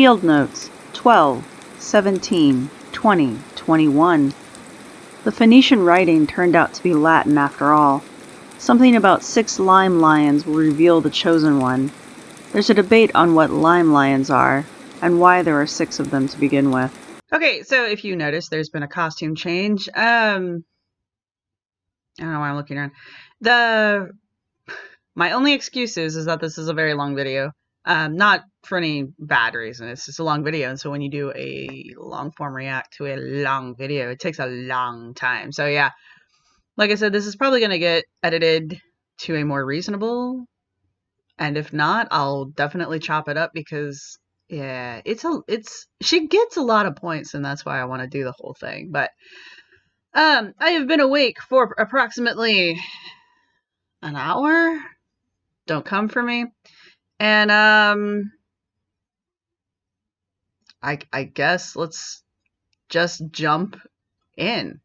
Field Notes 12, 17, 20, 21. The Phoenician writing turned out to be Latin after all. Something about 6 lime lions will reveal the chosen one. There's a debate on what lime lions are, and why there are 6 of them to begin with. Okay, so if you notice, there's been a costume change. I don't know why I'm looking around. My only excuse is that this is a very long video. Not for any bad reason. It's just a long video, and so when you do a long form react to a long video, it takes a long time. So yeah, like I said, this is probably going to get edited to a more reasonable, and if not, I'll definitely chop it up because yeah, she gets a lot of points, and that's why I want to do the whole thing. But I have been awake for approximately an hour. Don't come for me. And I guess let's just jump in.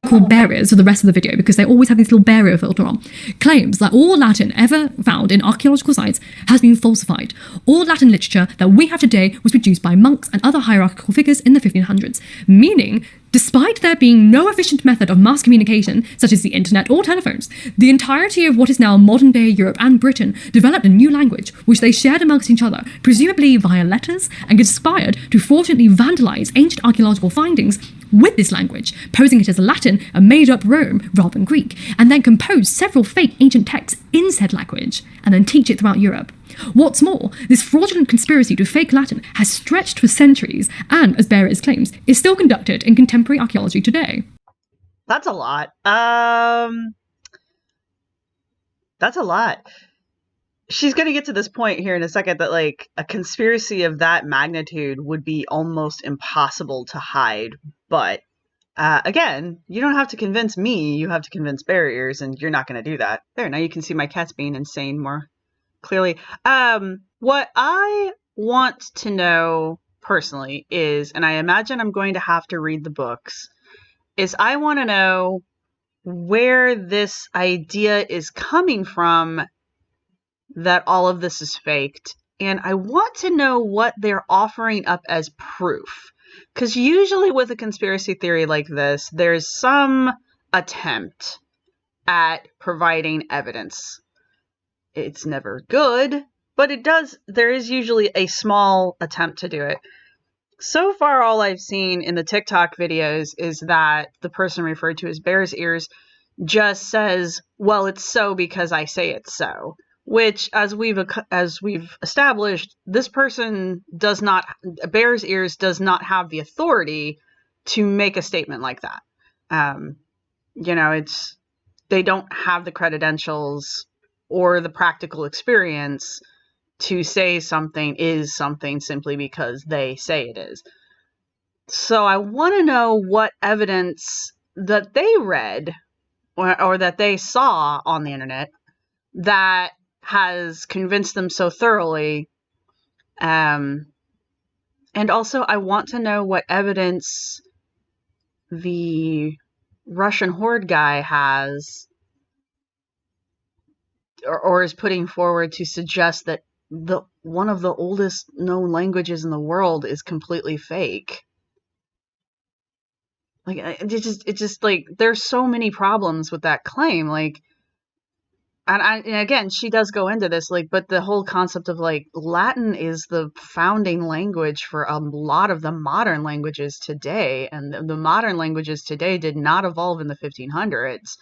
Called barriers for the rest of the video because they always have this little barrier filter on, claims that all Latin ever found in archaeological sites has been falsified. All Latin literature that we have today was produced by monks and other hierarchical figures in the 1500s, meaning despite there being no efficient method of mass communication, such as the internet or telephones, the entirety of what is now modern-day Europe and Britain developed a new language, which they shared amongst each other, presumably via letters, and conspired to fraudulently vandalize ancient archaeological findings with this language, posing it as a Latin, a made-up Rome rather than Greek, and then compose several fake ancient texts in said language, and then teach it throughout Europe. What's more, this fraudulent conspiracy to fake Latin has stretched for centuries and, as Barrett claims, is still conducted in contemporary archaeology today. That's a lot. That's a lot. She's going to get to this point here in a second that, like, a conspiracy of that magnitude would be almost impossible to hide. But, again, you don't have to convince me. You have to convince barriers, and you're not going to do that. There, now you can see my cat's being insane more clearly. What I want to know personally is, and I imagine I'm going to have to read the books, is I want to know where this idea is coming from that all of this is faked. And I want to know what they're offering up as proof. Because usually with a conspiracy theory like this, there's some attempt at providing evidence. It's never good, but there is usually a small attempt to do it. So far, all I've seen in the TikTok videos is that the person referred to as Bear's Ears just says, well, it's so because I say it's so. Which, as we've established, this person Bear's Ears does not have the authority to make a statement like that. They don't have the credentials or the practical experience to say something is something simply because they say it is. So I want to know what evidence that they read or that they saw on the internet that has convinced them so thoroughly. And also I want to know what evidence the Russian horde guy has or is putting forward to suggest that one of the oldest known languages in the world is completely fake. Like, it just like, there's so many problems with that claim. Like, and again, she does go into this, like, but the whole concept of, like, Latin is the founding language for a lot of the modern languages today, and the modern languages today did not evolve in the 1500s.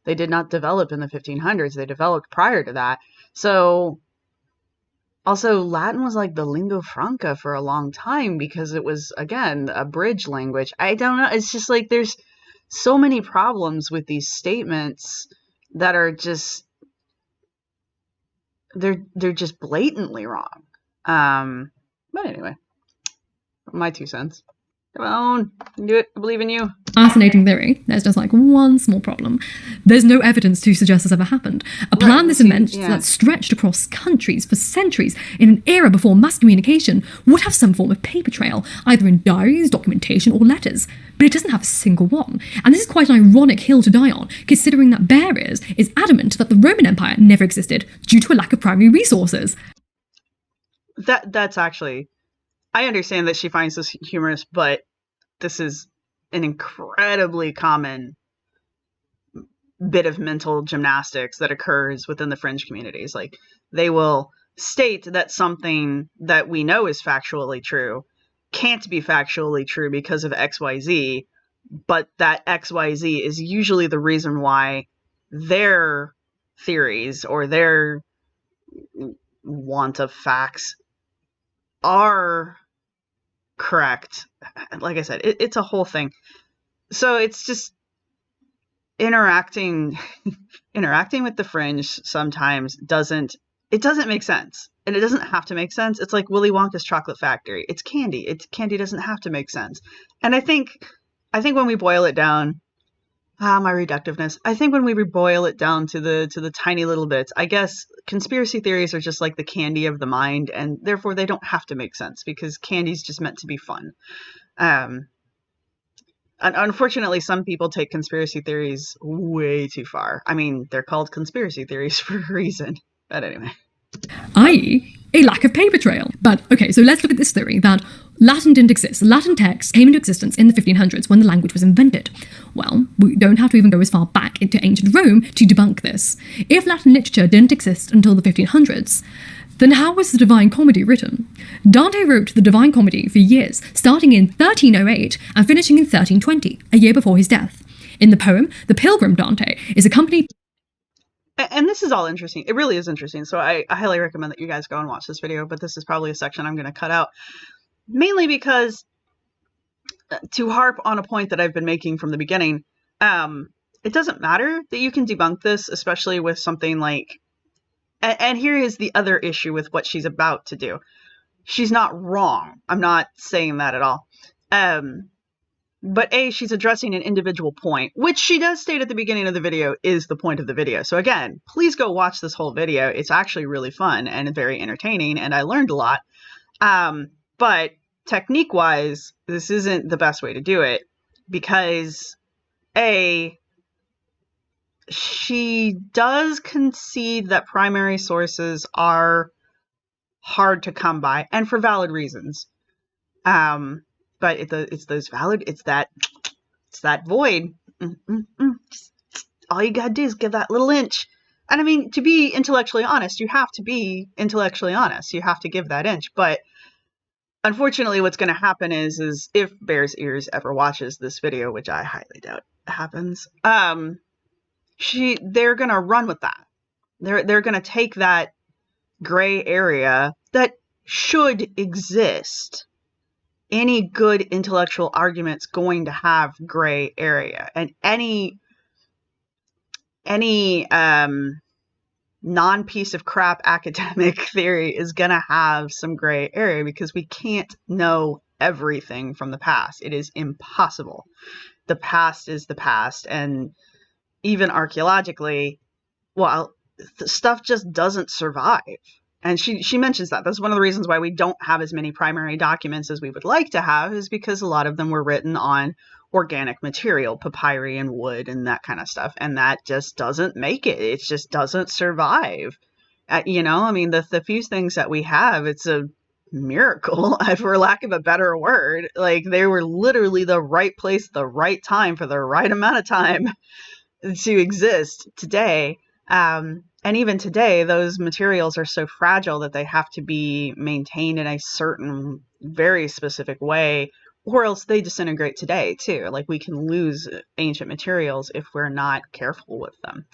They did not develop in the 1500s. They developed prior to that. So, also, Latin was like the lingua franca for a long time because it was, again, a bridge language. I don't know. It's just like there's so many problems with these statements that are just, they're just blatantly wrong. But anyway, my 2 cents. Come on, you can do it. I believe in you. Fascinating theory. There's just like one small problem. There's no evidence to suggest this ever happened. A plan this immense that stretched across countries for centuries in an era before mass communication would have some form of paper trail, either in diaries, documentation, or letters. But it doesn't have a single one. And this is quite an ironic hill to die on, considering that Barriers is adamant that the Roman Empire never existed due to a lack of primary resources. That's actually I understand that she finds this humorous, but this is an incredibly common bit of mental gymnastics that occurs within the fringe communities. Like, they will state that something that we know is factually true can't be factually true because of XYZ, but that XYZ is usually the reason why their theories or their want of facts are correct. Like I said, it's a whole thing. So it's just interacting with the fringe sometimes doesn't make sense. And it doesn't have to make sense. It's like Willy Wonka's chocolate factory. It's candy. Candy doesn't have to make sense. And I think when we boil it down, my reductiveness. I think when we boil it down to the tiny little bits, I guess conspiracy theories are just like the candy of the mind, and therefore they don't have to make sense because candy's just meant to be fun. Unfortunately, some people take conspiracy theories way too far. I mean, they're called conspiracy theories for a reason. But anyway. i.e. a lack of paper trail. But okay, so let's look at this theory that Latin didn't exist. Latin text came into existence in the 1500s when the language was invented. Well, we don't have to even go as far back into ancient Rome to debunk this. If Latin literature didn't exist until the 1500s, then how was the Divine Comedy written? Dante wrote the Divine Comedy for years, starting in 1308 and finishing in 1320, a year before his death. In the poem, the pilgrim Dante is accompanied... And this is all interesting. It really is interesting. So I highly recommend that you guys go and watch this video, but this is probably a section I'm going to cut out. Mainly because, to harp on a point that I've been making from the beginning, it doesn't matter that you can debunk this, especially with something like... And here is the other issue with what she's about to do. She's not wrong. I'm not saying that at all. But A, she's addressing an individual point, which she does state at the beginning of the video is the point of the video. So again, please go watch this whole video. It's actually really fun and very entertaining, and I learned a lot. But technique-wise, this isn't the best way to do it because A, she does concede that primary sources are hard to come by, and for valid reasons. But it's that void. All you gotta do is give that little inch. And I mean, to be intellectually honest, you have to be intellectually honest. You have to give that inch. But unfortunately, what's going to happen is if Bear's Ears ever watches this video, which I highly doubt happens, they're going to run with that. They're going to take that gray area that should exist. Any good intellectual argument's going to have gray area, and any non-piece of crap academic theory is going to have some gray area because we can't know everything from the past. It is impossible. The past is the past, and even archaeologically, well, stuff just doesn't survive. And she mentions that. That's one of the reasons why we don't have as many primary documents as we would like to have, is because a lot of them were written on organic material, papyri and wood and that kind of stuff. And that just doesn't make it. It just doesn't survive. I mean, the few things that we have, it's a miracle, for lack of a better word. Like, they were literally the right place, the right time, for the right amount of time to exist today. And even today, those materials are so fragile that they have to be maintained in a certain, very specific way, or else they disintegrate today, too. Like, we can lose ancient materials if we're not careful with them.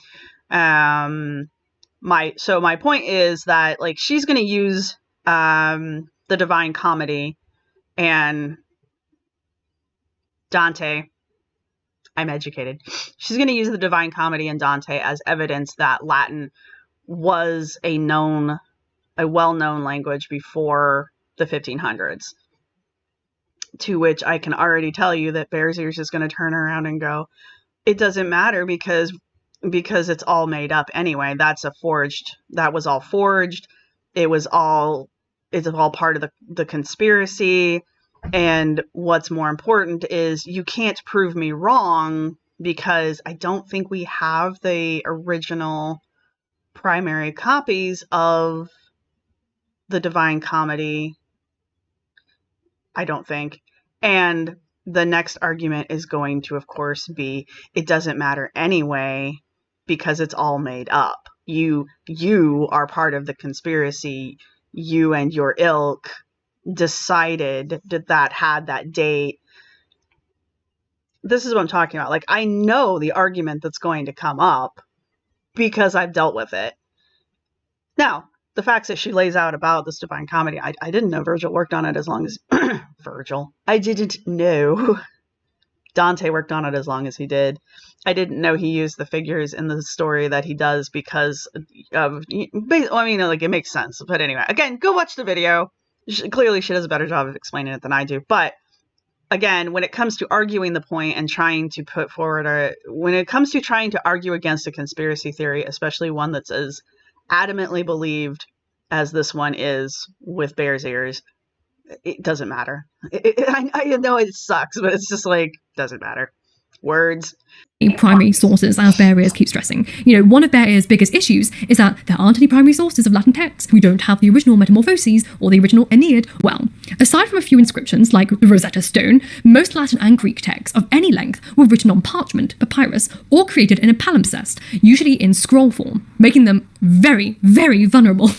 My point is that, like, she's going to use the Divine Comedy and Dante. I'm educated. She's going to use the Divine Comedy and Dante as evidence that Latin was a well-known language before the 1500s. To which I can already tell you that Bear's Ears is going to turn around and go, it doesn't matter because it's all made up anyway. That was all forged. It's all part of the conspiracy. And what's more important is you can't prove me wrong because I don't think we have the original primary copies of the Divine Comedy I don't think. And the next argument is going to, of course, be it doesn't matter anyway because it's all made up. You are part of the conspiracy. You and your ilk decided that had that date. This is what I'm talking about. Like, I know the argument that's going to come up because I've dealt with it. Now, the facts that she lays out about this Divine Comedy, I didn't know Virgil worked on it as long as Virgil. I didn't know Dante worked on it as long as he did. I didn't know he used the figures in the story that he does because of, I mean, like, it makes sense. But anyway, again, go watch the video. Clearly, she does a better job of explaining it than I do. But again, when it comes to arguing the point and trying to put forward when it comes to trying to argue against a conspiracy theory, especially one that's as adamantly believed as this one is with Bear's Ears, it doesn't matter. I know it sucks, but it's just like, doesn't matter. Words. Primary sources, as Bear Ears keeps stressing. You know, one of Bear Ears' biggest issues is that there aren't any primary sources of Latin texts. We don't have the original Metamorphoses or the original Aeneid. Well, aside from a few inscriptions like the Rosetta Stone, most Latin and Greek texts of any length were written on parchment, papyrus, or created in a palimpsest, usually in scroll form, making them very, very vulnerable.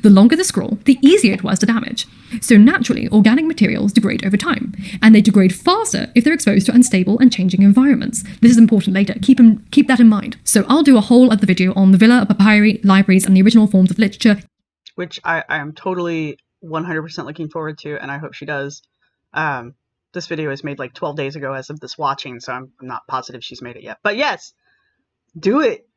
The longer the scroll, the easier it was to damage. So naturally, organic materials degrade over time, and they degrade faster if they're exposed to unstable and changing environments. This is important later. Keep that in mind. So I'll do a whole other video on the Villa, papyri, libraries, and the original forms of literature, which I am totally 100% looking forward to, and I hope she does. This video was made like 12 days ago as of this watching, so I'm not positive she's made it yet. But yes, do it,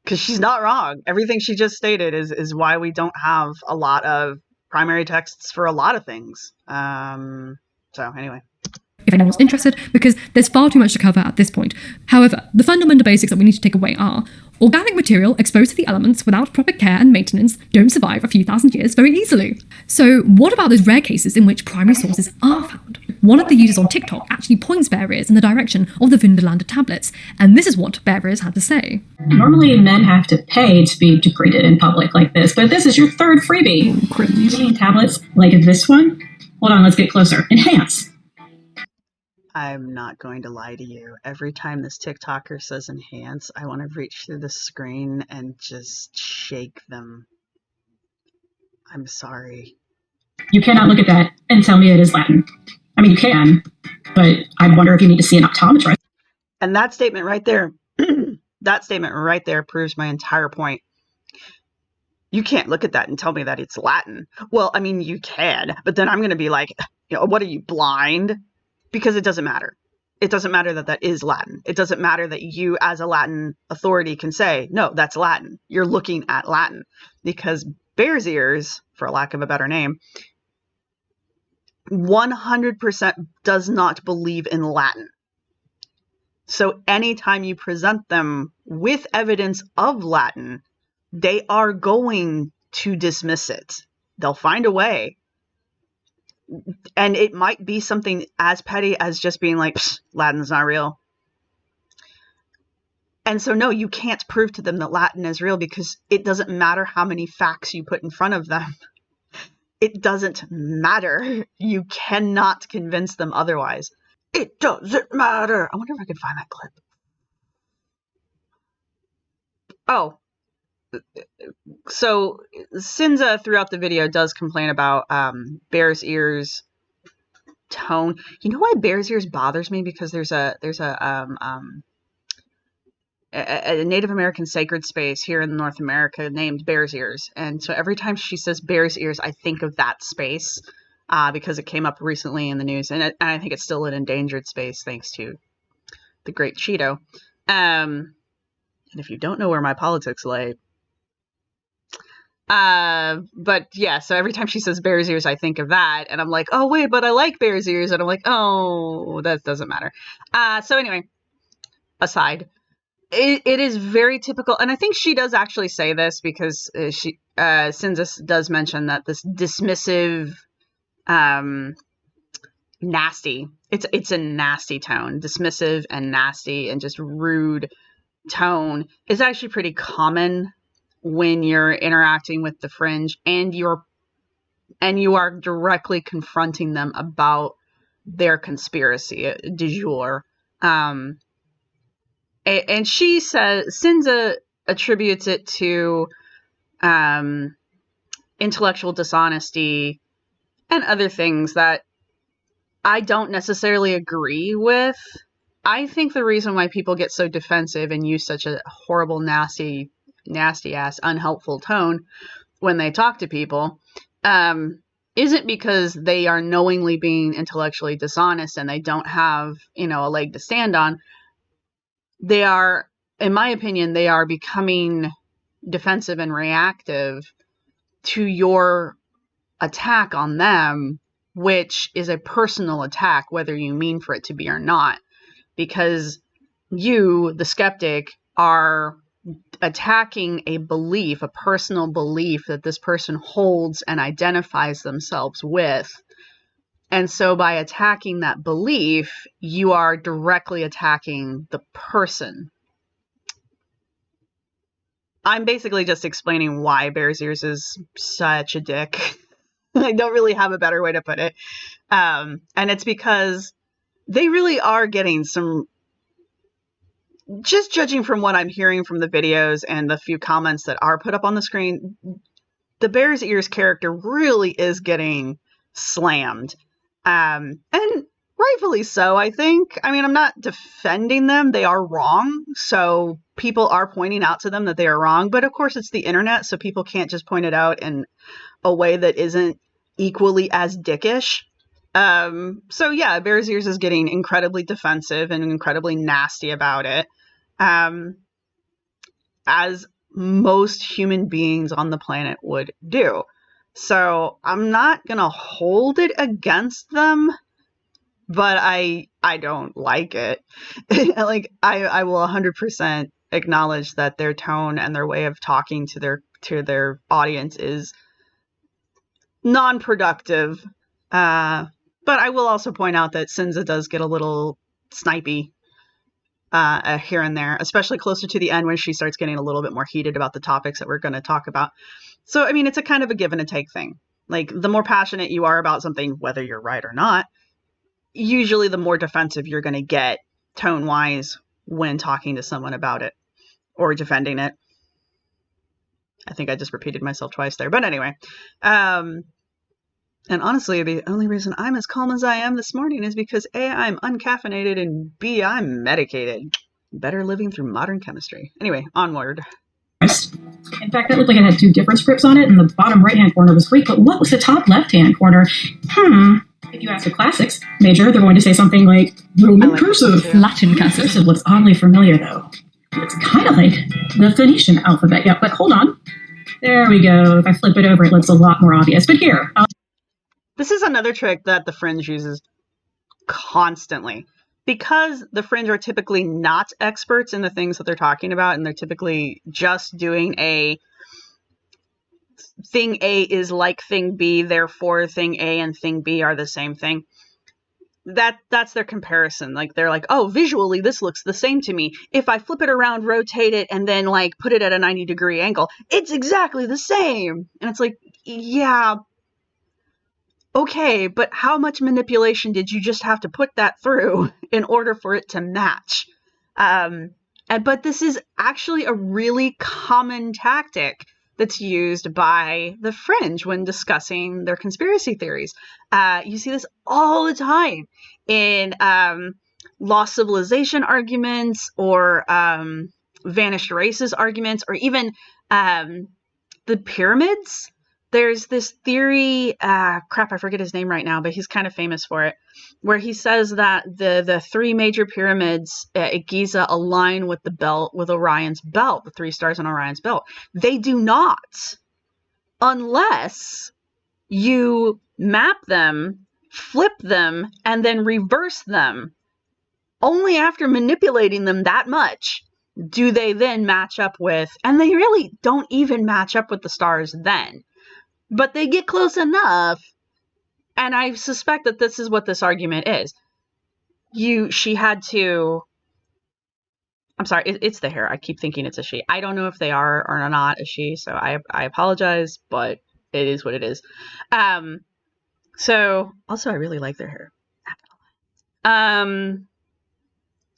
because she's not wrong. Everything she just stated is why we don't have a lot of primary texts for a lot of things. So anyway. If anyone's interested, because there's far too much to cover at this point. However, the fundamental basics that we need to take away are: organic material exposed to the elements without proper care and maintenance don't survive a few thousand years very easily. So what about those rare cases in which primary sources are found? One of the users on TikTok actually points Bear Ears in the direction of the Vindolanda tablets, and this is what Bear Ears had to say. Normally men have to pay to be degraded in public like this, but this is your third freebie. Using tablets like this one? Hold on, let's get closer. Enhance. I'm not going to lie to you. Every time this TikToker says enhance, I want to reach through the screen and just shake them. I'm sorry. You cannot look at that and tell me it is Latin. I mean, you can, but I wonder if you need to see an optometrist. And that statement right there, that statement right there proves my entire point. You can't look at that and tell me that it's Latin. Well, I mean, you can, but then I'm going to be like, you know, what are you, blind? Because it doesn't matter. It doesn't matter that that is Latin. It doesn't matter that you as a Latin authority can say, no, that's Latin. You're looking at Latin. Because Bear's Ears, for lack of a better name, 100% does not believe in Latin. So anytime you present them with evidence of Latin, they are going to dismiss it. They'll find a way. And it might be something as petty as just being like, Latin's not real. And so, no, you can't prove to them that Latin is real because it doesn't matter how many facts you put in front of them. It doesn't matter. You cannot convince them otherwise. It doesn't matter. I wonder if I can find that clip. Oh. So Cinza throughout the video does complain about Bear's Ears tone. You know why Bear's Ears bothers me? Because there's a Native American sacred space here in North America named Bear's Ears, and so every time she says Bear's Ears, I think of that space because it came up recently in the news, and I think it's still an endangered space thanks to the Great Cheeto. And if you don't know where my politics lay. But yeah, so every time she says Bear's Ears, I think of that, and I'm like, oh wait, but I like Bear's Ears, and I'm like, oh, that doesn't matter. So anyway, aside, it is very typical, and I think she does actually say this because Cinza does mention that this dismissive, nasty, it's a nasty tone, dismissive and nasty and just rude tone is actually pretty common when you're interacting with the fringe and you are directly confronting them about their conspiracy du jour. And she says, Cinza attributes it to intellectual dishonesty and other things that I don't necessarily agree with. I think the reason why people get so defensive and use such a horrible, nasty ass, unhelpful tone when they talk to people isn't because they are knowingly being intellectually dishonest and they don't have, a leg to stand on. They are, in my opinion, they are becoming defensive and reactive to your attack on them, which is a personal attack, whether you mean for it to be or not, because you, the skeptic, are attacking a belief, a personal belief that this person holds and identifies themselves with. And so by attacking that belief, you are directly attacking the person. I'm basically just explaining why Bears Ears is such a dick. I don't really have a better way to put it. And it's because they really are getting some, just judging from what I'm hearing from the videos and the few comments that are put up on the screen, the Bears Ears character really is getting slammed. And rightfully so, I think. I mean, I'm not defending them. They are wrong. So people are pointing out to them that they are wrong. But of course, it's the internet, so people can't just point it out in a way that isn't equally as dickish. So yeah, Bears Ears is getting incredibly defensive and incredibly nasty about it. As most human beings on the planet would do. So I'm not going to hold it against them, but I don't like it. Like I will 100% acknowledge that their tone and their way of talking to their audience is non-productive. But I will also point out that Cinza does get a little snipey here and there, especially closer to the end when she starts getting a little bit more heated about the topics that we're going to talk about. So, I mean, it's a kind of a give and a take thing. Like, the more passionate you are about something, whether you're right or not, usually the more defensive you're going to get tone-wise when talking to someone about it or defending it. I think I just repeated myself twice there. But anyway, and honestly, the only reason I'm as calm as I am this morning is because A, I'm uncaffeinated, and B, I'm medicated. Better living through modern chemistry. Anyway, onward. In fact, that looked like it had two different scripts on it, and the bottom right-hand corner was Greek, but what was the top left-hand corner? If you ask a classics major, they're going to say something like Roman cursive. Latin cursive looks oddly familiar, though. It's kind of like the Phoenician alphabet. Yeah, but hold on. There we go. If I flip it over, it looks a lot more obvious. But here, this is another trick that the Fringe uses constantly. Because the Fringe are typically not experts in the things that they're talking about, and they're typically just doing a thing A is like thing B, therefore thing A and thing B are the same thing. That's their comparison. Like, they're like, oh, visually this looks the same to me. If I flip it around, rotate it, and then like put it at a 90-degree angle, it's exactly the same. And it's like, yeah, okay, but how much manipulation did you just have to put that through in order for it to match? But this is actually a really common tactic that's used by the Fringe when discussing their conspiracy theories. You see this all the time in lost civilization arguments or vanished races arguments, or even the pyramids. There's this theory, I forget his name right now, but he's kind of famous for it, where he says that the three major pyramids at Giza align with the belt, with Orion's belt, the three stars on Orion's belt. They do not, unless you map them, flip them, and then reverse them. Only after manipulating them that much do they then match up with, and they really don't even match up with the stars then. But they get close enough, and I suspect that this is what this argument is. She had to... I'm sorry, it's the hair. I keep thinking it's a she. I don't know if they are or not a she, so I apologize, but it is what it is. So, also, I really like their hair. So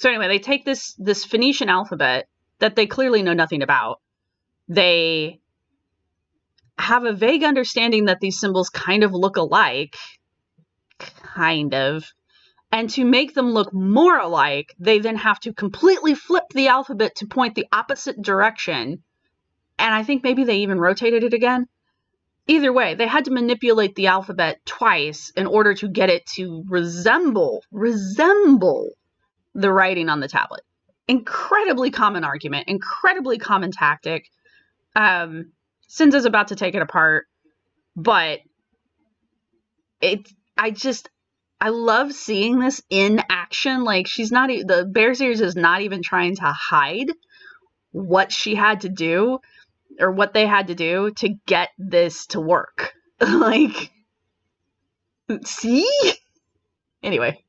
anyway, they take this Phoenician alphabet that they clearly know nothing about. They have a vague understanding that these symbols kind of look alike. Kind of. And to make them look more alike, they then have to completely flip the alphabet to point the opposite direction. And I think maybe they even rotated it again. Either way, they had to manipulate the alphabet twice in order to get it to resemble the writing on the tablet. Incredibly common argument, incredibly common tactic. Cinza's about to take it apart, but I love seeing this in action. Like, the Bear series is not even trying to hide what she had to do or what they had to do to get this to work. Like, see? Anyway.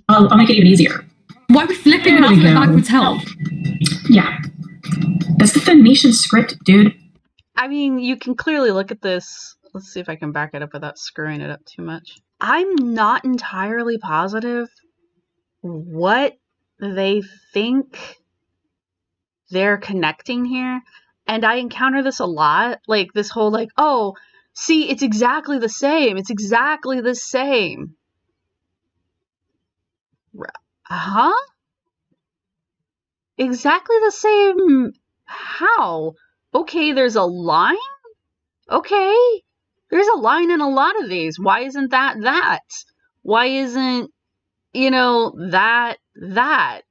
I'll make it even easier. Why would flipping an alphabet backwards help? Yeah. That's the Phoenician script, dude. I mean, you can clearly look at this. Let's see if I can back it up without screwing it up too much. I'm not entirely positive what they think they're connecting here. And I encounter this a lot. Like, this whole, like, oh, see, it's exactly the same. It's exactly the same. Huh? Exactly the same. How? Okay, there's a line? Okay. There's a line in a lot of these. Why isn't that? Why isn't, that,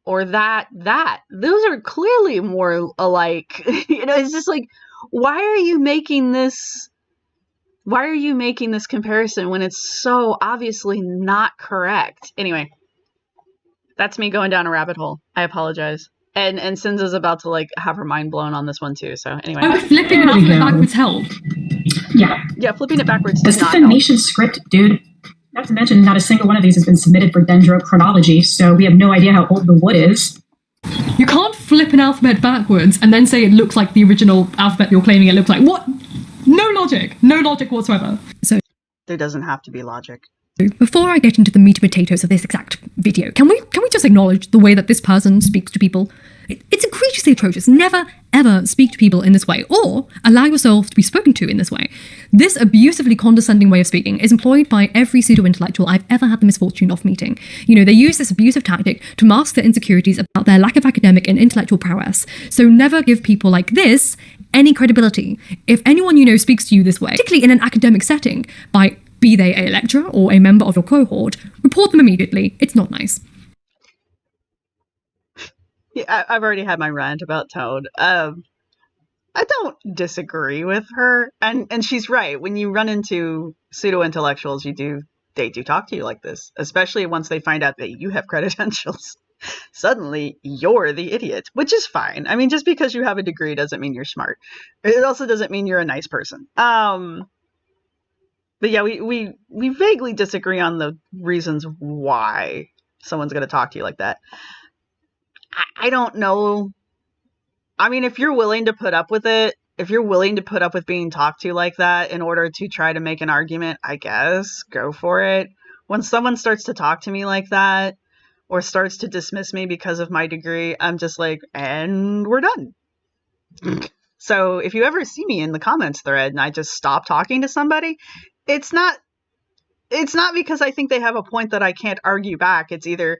or that? Those are clearly more alike. It's just like, why are you making this comparison when it's so obviously not correct? Anyway, that's me going down a rabbit hole. I apologize. And Cinza's about to, like, have her mind blown on this one too. So anyway. Why would flipping an alphabet backwards help? Yeah, flipping it backwards does not help. That's the Phoenician script, dude. Not to mention, not a single one of these has been submitted for dendrochronology, so we have no idea how old the wood is. You can't flip an alphabet backwards and then say it looks like the original alphabet you're claiming it looks like. What? No logic whatsoever. So there doesn't have to be logic. Before I get into the meat and potatoes of this exact video, can we just acknowledge the way that this person speaks to people? It's egregiously atrocious. Never, ever speak to people in this way, or allow yourself to be spoken to in this way. This abusively condescending way of speaking is employed by every pseudo-intellectual I've ever had the misfortune of meeting. They use this abusive tactic to mask their insecurities about their lack of academic and intellectual prowess. So never give people like this any credibility. If anyone you know speaks to you this way, particularly in an academic setting, be they a lecturer or a member of your cohort, report them immediately. It's not nice. Yeah, I've already had my rant about Toad. I don't disagree with her, and she's right. When you run into pseudo-intellectuals, they do talk to you like this, especially once they find out that you have credentials. Suddenly, you're the idiot, which is fine. I mean, just because you have a degree doesn't mean you're smart. It also doesn't mean you're a nice person. But yeah, we vaguely disagree on the reasons why someone's going to talk to you like that. I don't know. I mean, if you're willing to put up with it, if you're willing to put up with being talked to like that in order to try to make an argument, I guess, go for it. When someone starts to talk to me like that or starts to dismiss me because of my degree, I'm just like, and we're done. So if you ever see me in the comments thread and I just stop talking to somebody, it's not because I think they have a point that I can't argue back. It's either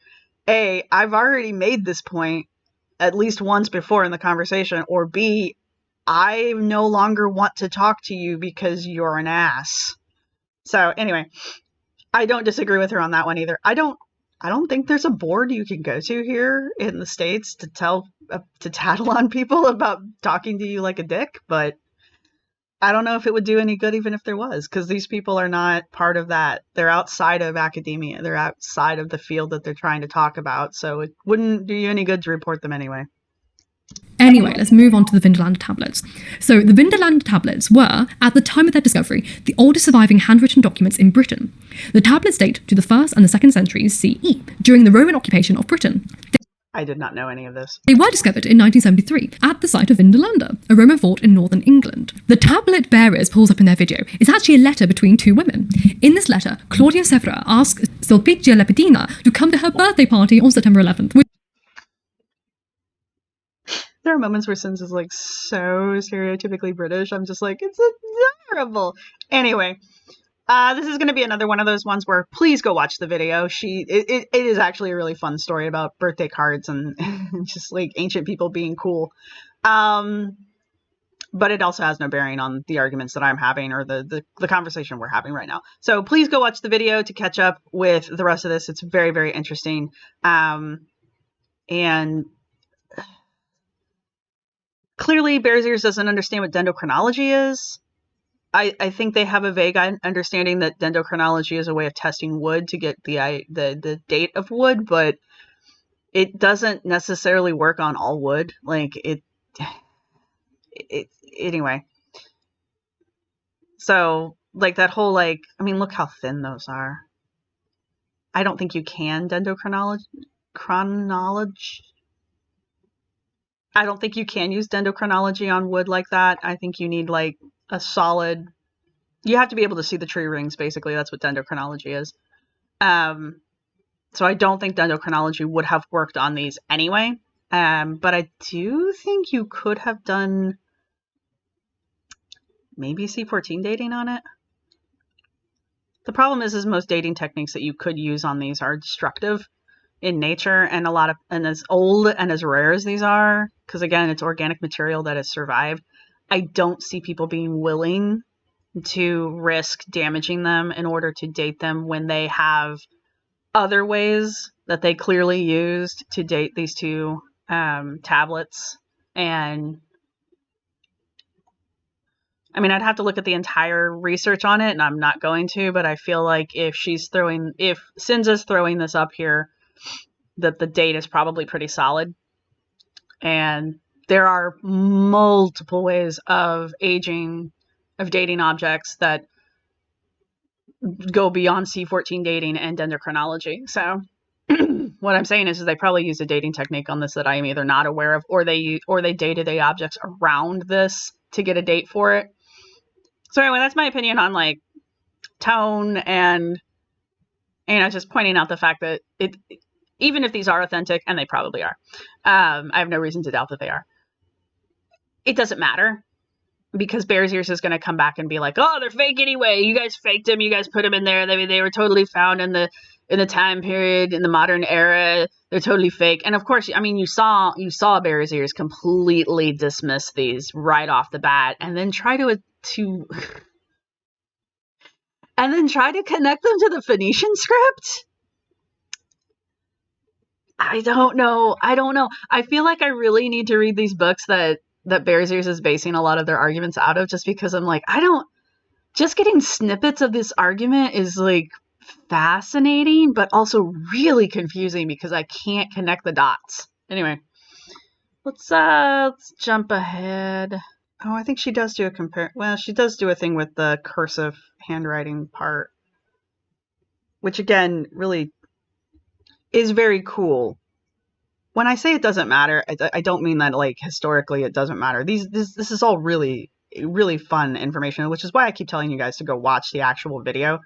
A, I've already made this point at least once before in the conversation, or B, I no longer want to talk to you because you're an ass. So anyway, I don't disagree with her on that one either. I don't think there's a board you can go to here in the States to tattle on people about talking to you like a dick, but I don't know if it would do any good even if there was, because these people are not part of that. They're outside of academia. They're outside of the field that they're trying to talk about, so it wouldn't do you any good to report them anyway. Anyway, let's move on to the Vindolanda tablets. So the Vindolanda tablets were, at the time of their discovery, the oldest surviving handwritten documents in Britain. The tablets date to the 1st and the 2nd centuries CE, during the Roman occupation of Britain. I did not know any of this. They were discovered in 1973 at the site of Vindolanda, a Roman fort in northern England. The tablet bearers pulls up in their video is actually a letter between two women. In this letter, Claudia Severa asks Sulpicia Lepidina to come to her birthday party on September 11th. There are moments where Sins is like so stereotypically British. I'm just like, it's adorable. Anyway, this is going to be another one of those ones where please go watch the video. It is actually a really fun story about birthday cards and just like ancient people being cool. But it also has no bearing on the arguments that I'm having or the conversation we're having right now. So please go watch the video to catch up with the rest of this. It's very, very interesting. And clearly Bears Ears doesn't understand what dendrochronology is. I think they have a vague understanding that dendrochronology is a way of testing wood to get the date of wood, but it doesn't necessarily work on all wood. Like anyway. So like that whole look how thin those are. I don't think you can dendrochronology. I don't think you can use dendrochronology on wood like that. I think you need like a solid. You have to be able to see the tree rings. Basically, that's what dendrochronology is. So I don't think dendrochronology would have worked on these anyway. But I do think you could have done maybe C14 dating on it. The problem is most dating techniques that you could use on these are destructive in nature, and and as old and as rare as these are, because again, it's organic material that has survived. I don't see people being willing to risk damaging them in order to date them when they have other ways that they clearly used to date these two tablets. And I mean, I'd have to look at the entire research on it, and I'm not going to, but I feel like if Sinza's throwing this up here, that the date is probably pretty solid. And there are multiple ways of dating objects that go beyond C14 dating and dendrochronology. So what I'm saying is they probably used a dating technique on this that I am either not aware of, or they dated the objects around this to get a date for it. So anyway, that's my opinion on like tone and just pointing out the fact that even if these are authentic, and they probably are, I have no reason to doubt that they are. It doesn't matter, because Bears Ears is going to come back and be like, "Oh, they're fake anyway. You guys faked them. You guys put them in there. They were totally found in the time period, in the modern era. They're totally fake." And of course, I mean, you saw Bears Ears completely dismiss these right off the bat, and then try to connect them to the Phoenician script. I don't know. I feel like I really need to read these books that Bears Ears is basing a lot of their arguments out of, just because I'm like, just getting snippets of this argument is like fascinating, but also really confusing because I can't connect the dots. Anyway, let's jump ahead. Oh, I think she does do she does do a thing with the cursive handwriting part, which again really is very cool. When I say it doesn't matter, I don't mean that like historically it doesn't matter. This is all really, really fun information, which is why I keep telling you guys to go watch the actual video,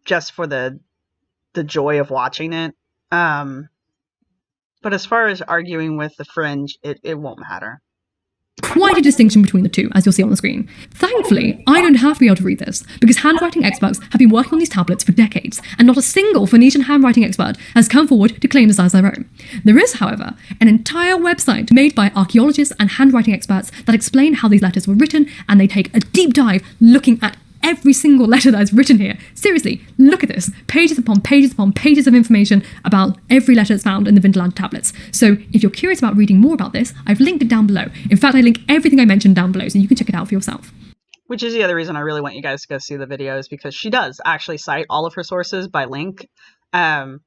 just for the joy of watching it. But as far as arguing with the fringe, it won't matter. Quite a distinction between the two, as you'll see on the screen. Thankfully, I don't have to be able to read this, because handwriting experts have been working on these tablets for decades, and not a single Phoenician handwriting expert has come forward to claim this as their own. There is, however, an entire website made by archaeologists and handwriting experts that explain how these letters were written, and they take a deep dive looking at every single letter that is written here. Seriously, look at this. Pages upon pages upon pages of information about every letter that's found in the Vindolanda tablets. So if you're curious about reading more about this, I've linked it down below. In fact, I link everything I mentioned down below, so you can check it out for yourself. Which is the other reason I really want you guys to go see the videos, because she does actually cite all of her sources by link,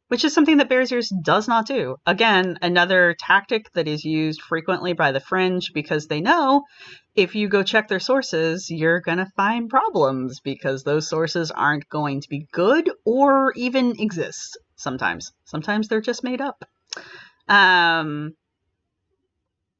which is something that Bears Ears does not do. Again, another tactic that is used frequently by the fringe, because they know if you go check their sources, you're going to find problems, because those sources aren't going to be good or even exist sometimes. Sometimes they're just made up.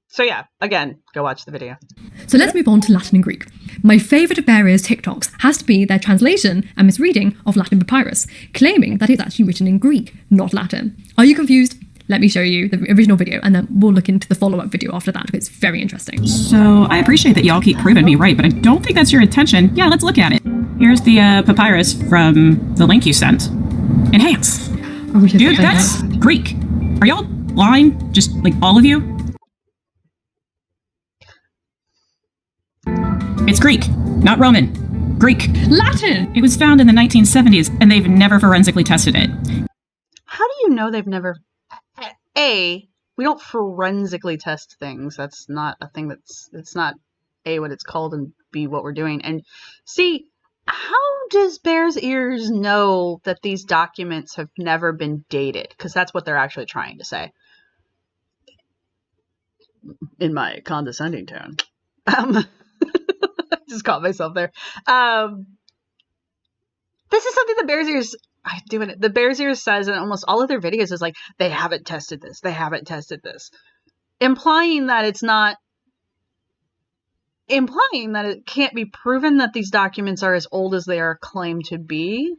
So yeah, again, go watch the video. So let's move on to Latin and Greek. My favourite of Bearer's TikToks has to be their translation and misreading of Latin papyrus, claiming that it's actually written in Greek, not Latin. Are you confused? Let me show you the original video, and then we'll look into the follow-up video after that, because it's very interesting. So, I appreciate that y'all keep proving me right, but I don't think that's your intention. Yeah, let's look at it. Here's the papyrus from the link you sent. Enhance. Dude, that's Greek. Are y'all blind? Just, like, all of you? It's Greek, not Roman. Greek. Latin! It was found in the 1970s, and they've never forensically tested it. How do you know they've never... A, we don't forensically test things. That's not a thing it's not A, what it's called, and B, what we're doing. And C, how does Bear's Ears know that these documents have never been dated? Because that's what they're actually trying to say. In my condescending tone. I just caught myself there. This is something that Bear's Ears... The Bear's Ears says in almost all of their videos is like, they haven't tested this. They haven't tested this. Implying that it can't be proven that these documents are as old as they are claimed to be.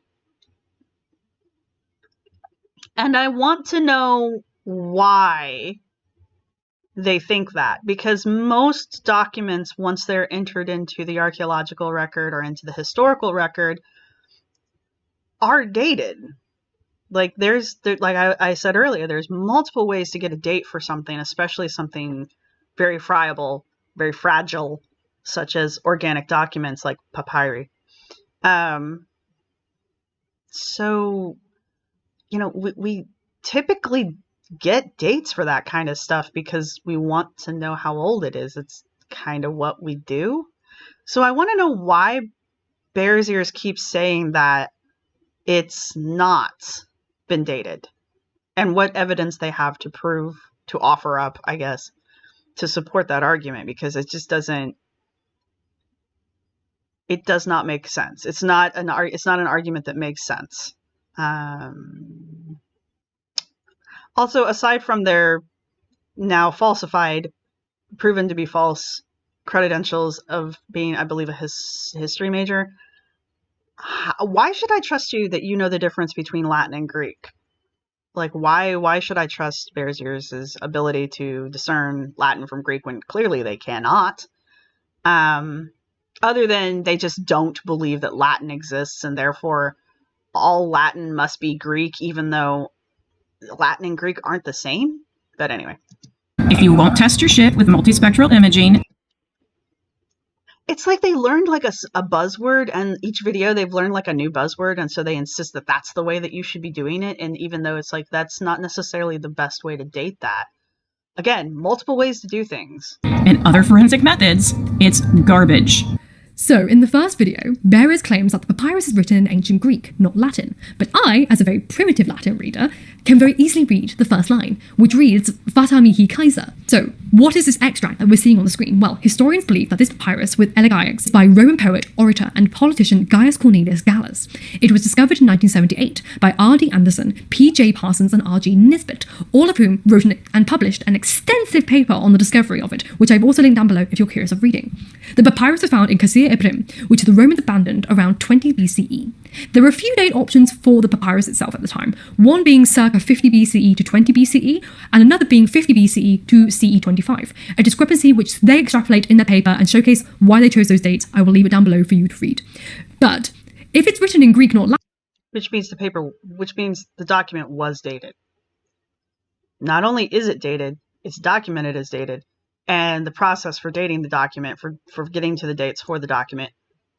And I want to know why they think that. Because most documents, once they're entered into the archaeological record or into the historical record, are dated. Like I said earlier, there's multiple ways to get a date for something, especially something very friable, very fragile, such as organic documents like papyri. So, we typically get dates for that kind of stuff because we want to know how old it is. It's kind of what we do. So I want to know why Bear's Ears keeps saying that it's not been dated, and what evidence they have to offer up, I guess, to support that argument, because it just does not make sense. It's not an argument that makes sense. Also, aside from their now proven to be false credentials of being, I believe, a history major, why should I trust you that you know the difference between Latin and Greek? Like, why should I trust Bear's Ears' ability to discern Latin from Greek when clearly they cannot? Other than they just don't believe that Latin exists, and therefore all Latin must be Greek, even though Latin and Greek aren't the same. But anyway. If you won't test your shit with multispectral imaging... It's like they learned like a buzzword, and each video they've learned like a new buzzword, and so they insist that that's the way that you should be doing it. And even though it's like that's not necessarily the best way to date that. Again, multiple ways to do things. And other forensic methods, it's garbage. So, in the first video, Bearers claims that the papyrus is written in ancient Greek, not Latin. But I, as a very primitive Latin reader, can very easily read the first line, which reads, Vata mihi Kaiser. So, what is this extract that we're seeing on the screen? Well, historians believe that this papyrus with elegiacs is by Roman poet, orator, and politician Gaius Cornelius Gallus. It was discovered in 1978 by R.D. Anderson, P.J. Parsons, and R.G. Nisbet, all of whom wrote and published an extensive paper on the discovery of it, which I've also linked down below if you're curious of reading. The papyrus was found in Cassia Ibrim, which the Romans abandoned around 20 BCE. There were a few date options for the papyrus itself at the time, one being circa 50 BCE to 20 BCE, and another being 50 BCE to CE 25, a discrepancy which they extrapolate in their paper and showcase why they chose those dates. I will leave it down below for you to read. But if it's written in Greek, not Latin... Which means the document was dated. Not only is it dated, it's documented as dated, and the process for dating the document, for getting to the dates for the document,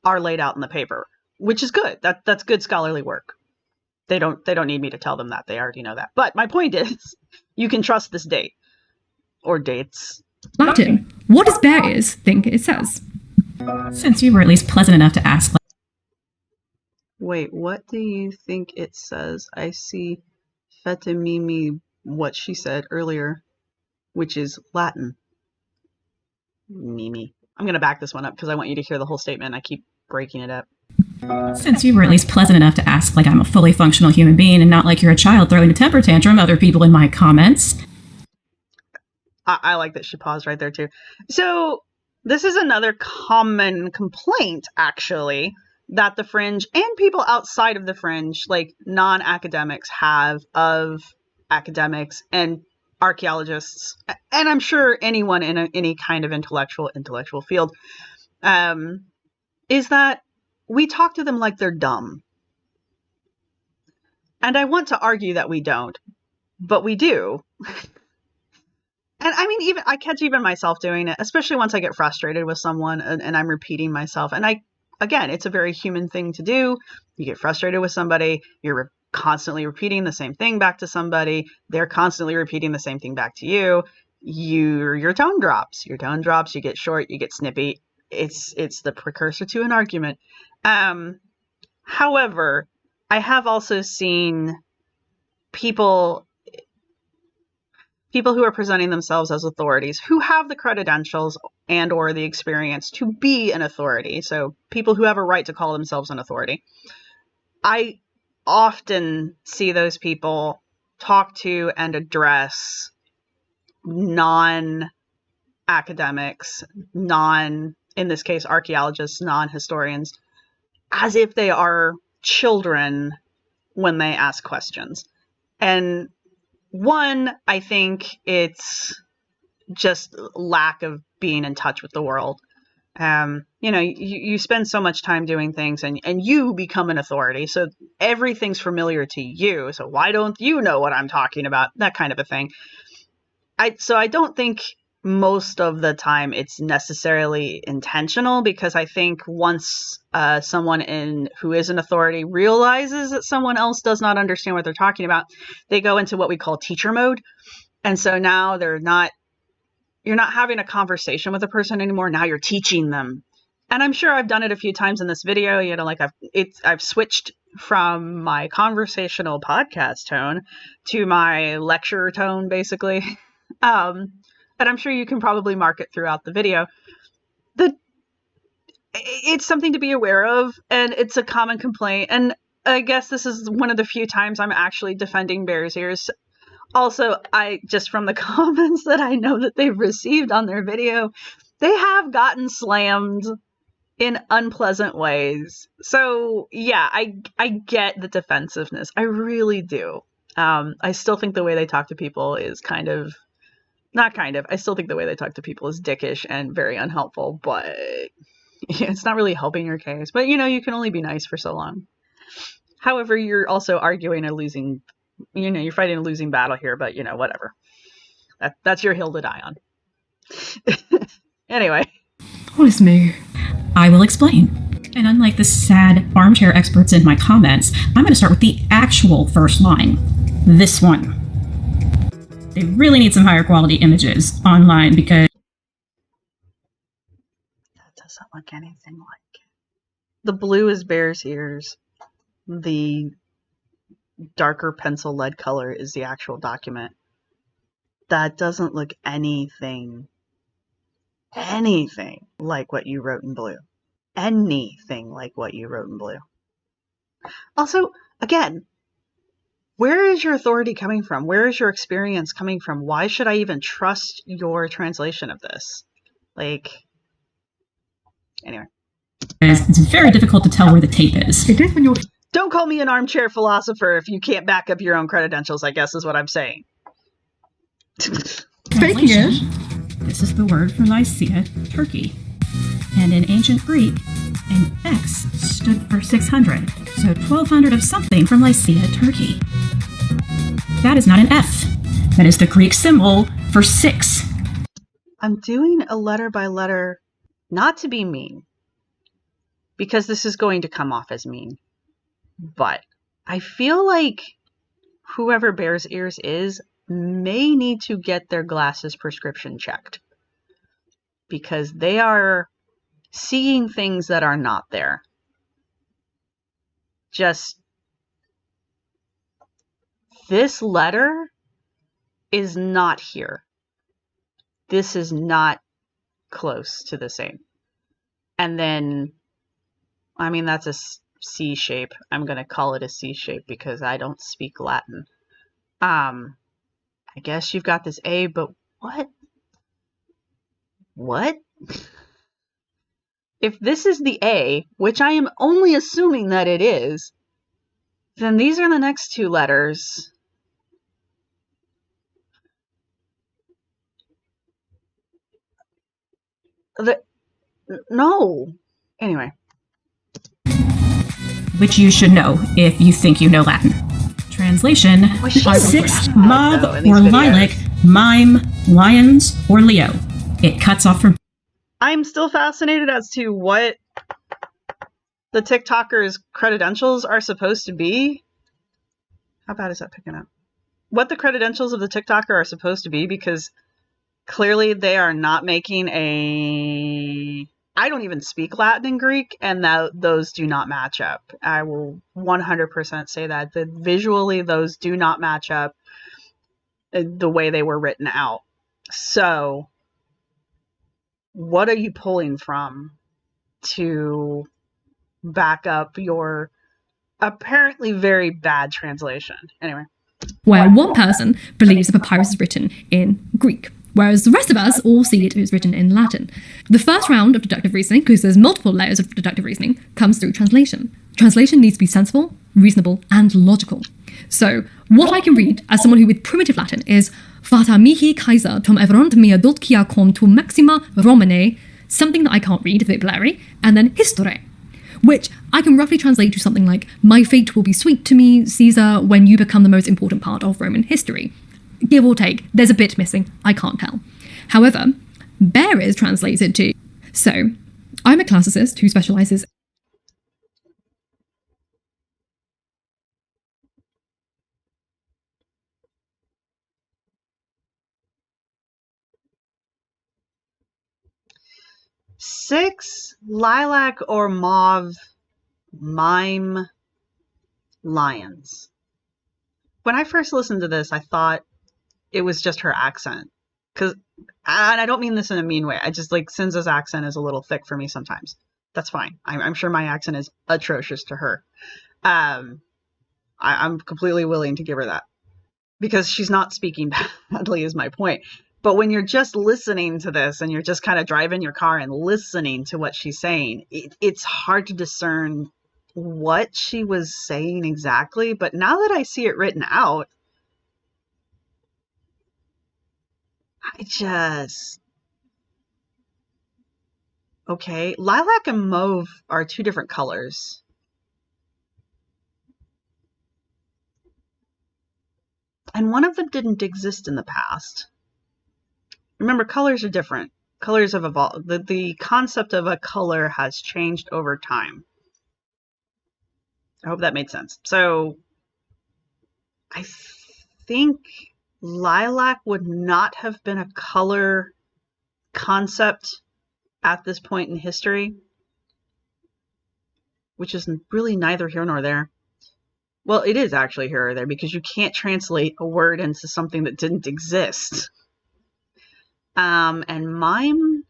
are laid out in the paper, which is good. That's good scholarly work. They don't need me to tell them that. They already know that. But my point is, you can trust this date. Or dates. Latin. What does Bearers think it says? Since you were at least pleasant enough to ask... Wait, what do you think it says? I see Fetamimi, what she said earlier, which is Latin. Mimi. I'm going to back this one up because I want you to hear the whole statement. I keep breaking it up. Since you were at least pleasant enough to ask like I'm a fully functional human being and not like you're a child throwing a temper tantrum other people in my comments. I like that she paused right there too. So This is another common complaint, actually, that the fringe and people outside of the fringe, like non-academics, have of academics and archaeologists, and I'm sure anyone in any kind of intellectual field, is that we talk to them like they're dumb. And I want to argue that we don't, but we do. And I mean, even I catch even myself doing it, especially once I get frustrated with someone and I'm repeating myself. And again, it's a very human thing to do. You get frustrated with somebody, you're constantly repeating the same thing back to somebody. They're constantly repeating the same thing back to you. Your tone drops. Your tone drops. You get short. You get snippy. It's the precursor to an argument. However, I have also seen people who are presenting themselves as authorities who have the credentials and or the experience to be an authority. So people who have a right to call themselves an authority. I often see those people talk to and address non-academics, in this case, archaeologists, non-historians, as if they are children when they ask questions. And one, I think it's just lack of being in touch with the world. You spend so much time doing things and you become an authority. So everything's familiar to you. So why don't you know what I'm talking about? That kind of a thing. I don't think most of the time it's necessarily intentional, because I think once someone who is an authority realizes that someone else does not understand what they're talking about, they go into what we call teacher mode. And so now you're not having a conversation with a person anymore. Now you're teaching them. And I'm sure I've done it a few times in this video. I've switched from my conversational podcast tone to my lecture tone, basically. And I'm sure you can probably mark it throughout the video. It's something to be aware of, and it's a common complaint. And I guess this is one of the few times I'm actually defending Bear's Ears. Also, just from the comments that I know that they've received on their video, they have gotten slammed in unpleasant ways. So yeah, I get the defensiveness. I really do. I still think the way they talk to people is I still think the way they talk to people is dickish and very unhelpful, but it's not really helping your case. But you can only be nice for so long. However, you're also arguing you're fighting a losing battle here, but whatever. That's your hill to die on. Anyway. What is me? I will explain. And unlike the sad armchair experts in my comments, I'm going to start with the actual first line. This one. They really need some higher quality images online because that doesn't look anything like it. The blue is Bear's Ears. The darker pencil lead color is the actual document. That doesn't look anything like what you wrote in blue. Anything like what you wrote in blue. Also, again, where is your authority coming from? Where is your experience coming from? Why should I even trust your translation of this? Anyway. It's very difficult to tell where the tape is. It is when you're... Don't call me an armchair philosopher if you can't back up your own credentials, I guess is what I'm saying. Faking it. This is the word for Lycia, Turkey. And in ancient Greek, an X stood for 600. So 1200 of something from Lycia, Turkey. That is not an F. That is the Greek symbol for 6. I'm doing a letter by letter, not to be mean, because this is going to come off as mean. But I feel like whoever Bear's Ears is may need to get their glasses prescription checked, because they are seeing things that are not there. Just this letter is not here. This is not close to the same. And then, that's a C shape. I'm going to call it a C shape because I don't speak Latin. I guess you've got this A, but what? What? if this is the A, which I am only assuming that it is, then these are the next two letters. No. Anyway. Which you should know if you think you know Latin. Translation, six, mob or lilac, mime, lions, or Leo. It cuts off from... I'm still fascinated as to what the TikToker's credentials are supposed to be. How bad is that picking up? What the credentials of the TikToker are supposed to be, because clearly they are not making a... I don't even speak Latin and Greek, and those do not match up. I will 100% say that. Visually, those do not match up the way they were written out. So, what are you pulling from to back up your apparently very bad translation? Anyway. Where one person believes the papyrus is written in Greek, whereas the rest of us all see it is written in Latin. The first round of deductive reasoning, because there's multiple layers of deductive reasoning, comes through translation. Translation needs to be sensible, reasonable, and logical. So, what I can read as someone who with primitive Latin is Fata mihi Kaiser tom evront mia dulcia com tu maxima Romane, something that I can't read, a bit blurry, and then histore, which I can roughly translate to something like, my fate will be sweet to me, Caesar, when you become the most important part of Roman history. Give or take, there's a bit missing, I can't tell. However, Bear is translated to... So, I'm a classicist who specialises... Six lilac or mauve mime lions. When I first listened to this, I thought it was just her accent. And I don't mean this in a mean way. I just like Cinza's accent is a little thick for me sometimes. That's fine. I'm sure my accent is atrocious to her. I'm completely willing to give her that. Because she's not speaking badly is my point. But when you're just listening to this and you're just kind of driving your car and listening to what she's saying, it's hard to discern what she was saying exactly. But now that I see it written out, okay, lilac and mauve are two different colors. And one of them didn't exist in the past. Remember, colors are different. Colors have evolved. The concept of a color has changed over time. I hope that made sense. So, I think lilac would not have been a color concept at this point in history, which is really neither here nor there. Well, it is actually here or there, because you can't translate a word into something that didn't exist. And mime.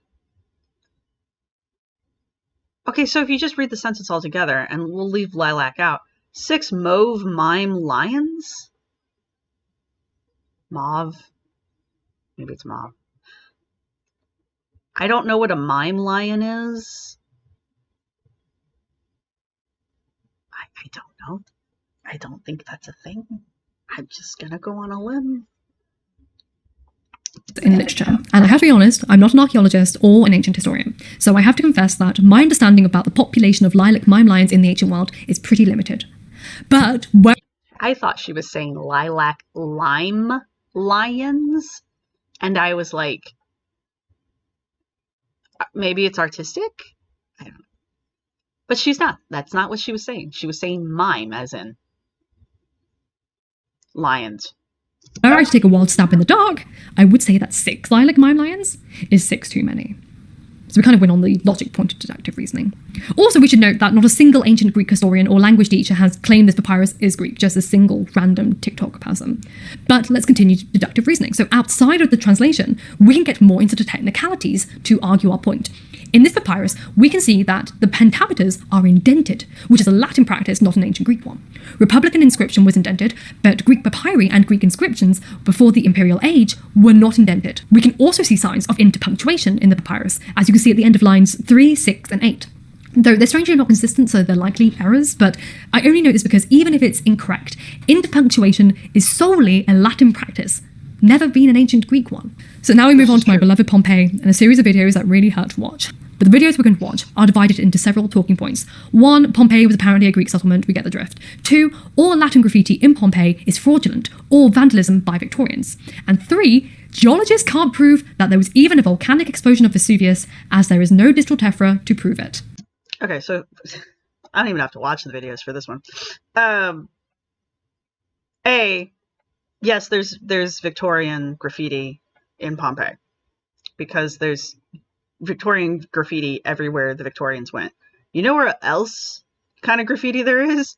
Okay, so if you just read the sentence all together, and we'll leave lilac out. 6 mauve mime lions? Mauve. Maybe it's mauve. I don't know what a mime lion is. I don't know. I don't think that's a thing. I'm just gonna go on a limb. In literature. And I have to be honest, I'm not an archaeologist or an ancient historian, so I have to confess that my understanding about the population of lilac mime lions in the ancient world is pretty limited. But where I thought she was saying lilac lime lions, and I was like, maybe it's artistic? I don't know. But she's not. That's not what she was saying. She was saying mime, as in lions. were I to take a wild stab in the dark, I would say that 6 lilac mime lions is 6 too many. So we kind of went on the logic point of deductive reasoning. Also, we should note that not a single ancient Greek historian or language teacher has claimed this papyrus is Greek, just a single random TikTok person. But let's continue deductive reasoning. So outside of the translation, we can get more into the technicalities to argue our point. In this papyrus, we can see that the pentameters are indented, which is a Latin practice, not an ancient Greek one. Republican inscription was indented, but Greek papyri and Greek inscriptions before the Imperial Age were not indented. We can also see signs of interpunctuation in the papyrus, as you can see at the end of lines 3, 6, and 8. Though they're strangely not consistent, so they're likely errors, but I only know this because even if it's incorrect, interpunctuation is solely a Latin practice, never been an ancient Greek one. So now we move on to my beloved Pompeii and a series of videos that really hurt to watch. But the videos we're going to watch are divided into several talking points. 1, Pompeii was apparently a Greek settlement, we get the drift. 2, all Latin graffiti in Pompeii is fraudulent or vandalism by Victorians. And 3, geologists can't prove that there was even a volcanic explosion of Vesuvius, as there is no digital tephra to prove it. Okay, so I don't even have to watch the videos for this one. Yes, there's Victorian graffiti in Pompeii because there's Victorian graffiti everywhere the Victorians went. You know where else kind of graffiti there is?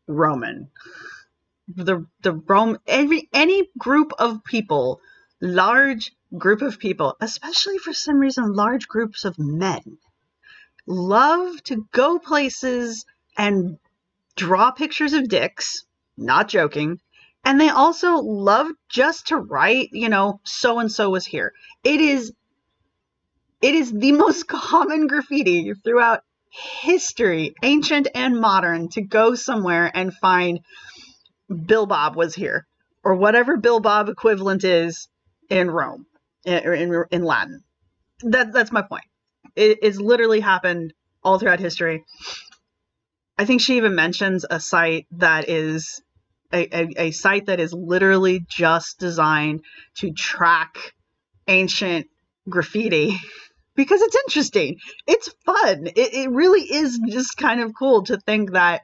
Roman. Any group of people, large group of people, especially for some reason large groups of men, love to go places and draw pictures of dicks, not joking, and they also love just to write, so-and-so was here. It is the most common graffiti throughout history, ancient and modern, to go somewhere and find Bill Bob was here, or whatever Bill Bob equivalent is in Rome, in Latin. That's my point. It's literally happened all throughout history. I think she even mentions a site that is a site that is literally just designed to track ancient graffiti because it's interesting. It's fun. It really is just kind of cool to think that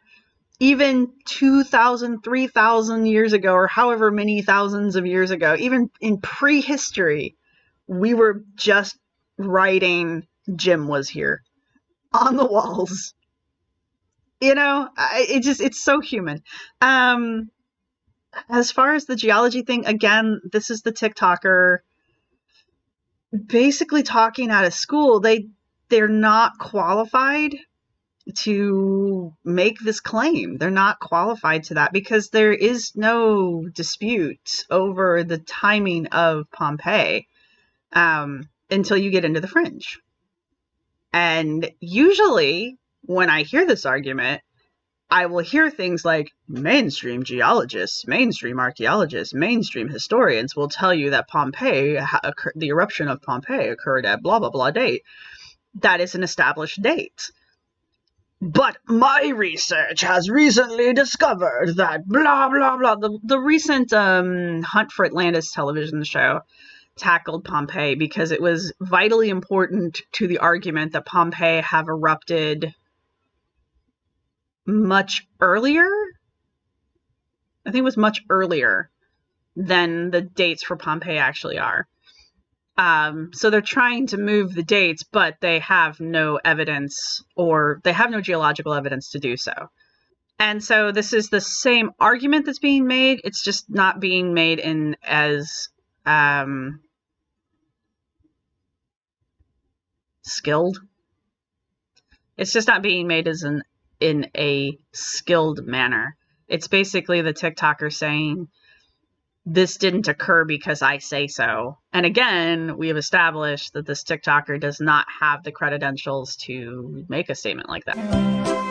even 2,000, 3,000 years ago, or however many thousands of years ago, even in prehistory, we were just writing Jim was here on the walls. It's so human. As far as the geology thing, again, this is the TikToker basically talking out of school. They're not qualified to make this claim. They're not qualified to that because there is no dispute over the timing of Pompeii until you get into the fringe. And usually when I hear this argument, I will hear things like mainstream geologists, mainstream archaeologists, mainstream historians will tell you that Pompeii, the eruption of Pompeii occurred at blah, blah, blah date. That is an established date. But my research has recently discovered that blah, blah, blah. The recent Hunt for Atlantis television show tackled Pompeii because it was vitally important to the argument that Pompeii have erupted much earlier. I think it was much earlier than the dates for Pompeii actually are. So they're trying to move the dates, but they have no evidence, or they have no geological evidence to do so. And so this is the same argument that's being made. It's just not being made in as skilled. It's just not being made as in a skilled manner. It's basically the TikToker saying, this didn't occur because I say so. And again, we have established that this TikToker does not have the credentials to make a statement like that.